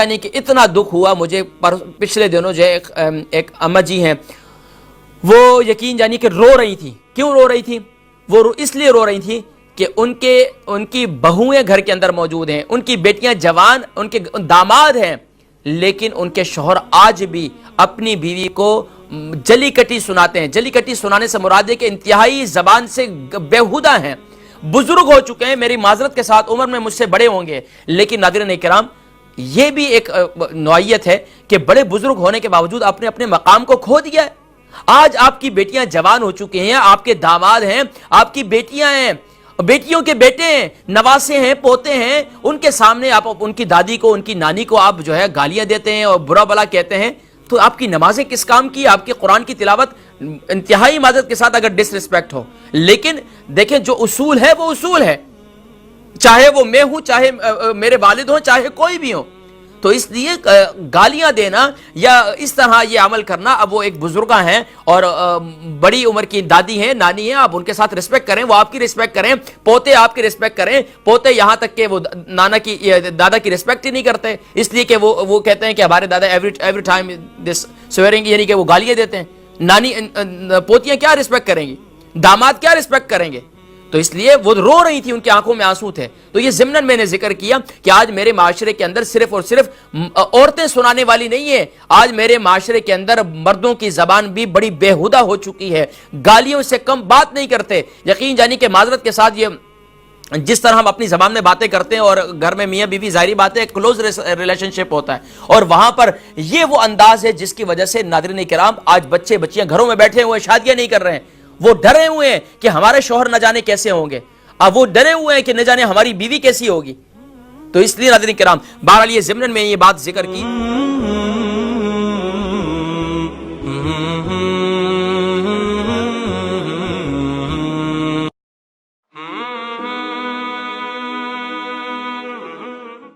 یعنی کہ اتنا دکھ ہوا مجھے پچھلے دنوں جو ایک اما جی ہیں وہ یقین جانی کہ رو رہی تھی. کیوں رو رہی تھی؟ وہ اس لیے رو رہی تھی کہ ان کی بہویں گھر کے اندر موجود ہیں, ان کی بیٹیاں جوان, ان کے داماد ہیں, لیکن ان کے شوہر آج بھی اپنی بیوی کو جلی کٹی سناتے ہیں. جلی کٹی سنانے سے مراد ہے کہ انتہائی زبان سے بیہودہ ہیں, بزرگ ہو چکے ہیں, میری معذرت کے ساتھ عمر میں مجھ سے بڑے ہوں گے, لیکن ناظرین کرام یہ بھی ایک نوعیت ہے کہ بڑے بزرگ ہونے کے باوجود اپنے اپنے مقام کو کھو دیا ہے. آج آپ کی بیٹیاں جوان ہو چکی ہیں, آپ کے داماد ہیں, آپ کی بیٹیاں ہیں, بیٹیوں کے بیٹے ہیں, نواسے ہیں, پوتے ہیں, ان کے سامنے آپ ان کی دادی کو, ان کی نانی کو آپ جو ہے گالیاں دیتے ہیں اور برا بلا کہتے ہیں, تو آپ کی نمازیں کس کام کی؟ آپ کے قرآن کی تلاوت انتہائی معذرت کے ساتھ اگر ڈس ریسپیکٹ ہو, لیکن دیکھیں جو اصول ہے وہ اصول ہے, چاہے وہ میں ہوں, چاہے میرے والد ہوں, چاہے کوئی بھی ہو. تو اس لیے گالیاں دینا یا اس طرح یہ عمل کرنا, اب وہ ایک بزرگاں ہیں اور بڑی عمر کی دادی ہیں, نانی ہیں, آپ ان کے ساتھ رسپیکٹ کریں, وہ آپ کی رسپیکٹ کریں, پوتے آپ کی رسپیکٹ کریں, پوتے یہاں تک کہ وہ دادا کی رسپیکٹ ہی نہیں کرتے, اس لیے کہ وہ کہتے ہیں کہ ہمارے دادا ایوری ٹائم دس سویرنگ, یعنی کہ وہ گالیاں دیتے ہیں. نانی پوتیاں کیا رسپیکٹ کریں گی, داماد کیا رسپیکٹ کریں گے؟ تو اس لیے وہ رو رہی تھی, ان کی آنکھوں میں آنسو تھے. تو یہ ضمناً میں نے ذکر کیا کہ آج میرے معاشرے کے اندر صرف اور صرف عورتیں سنانے والی نہیں ہے, آج میرے معاشرے کے اندر مردوں کی زبان بھی بڑی بیہودہ ہو چکی ہے, گالیوں سے کم بات نہیں کرتے. یقین جانی کہ معذرت کے ساتھ یہ جس طرح ہم اپنی زبان میں باتیں کرتے ہیں اور گھر میں میاں بیوی ظاہری بات ہے کلوز ریلیشن شپ ہوتا ہے, اور وہاں پر یہ وہ انداز ہے جس کی وجہ سے ناظرین کرام آج بچے بچیاں گھروں میں بیٹھے ہوئے شادیاں نہیں کر رہے ہیں. وہ ڈرے ہوئے ہیں کہ ہمارے شوہر نہ جانے کیسے ہوں گے, اب وہ ڈرے ہوئے ہیں کہ نہ جانے ہماری بیوی کیسی ہوگی. تو اس لیے ناظرین کرام بہرحال یہ ضمن میں یہ بات ذکر کی.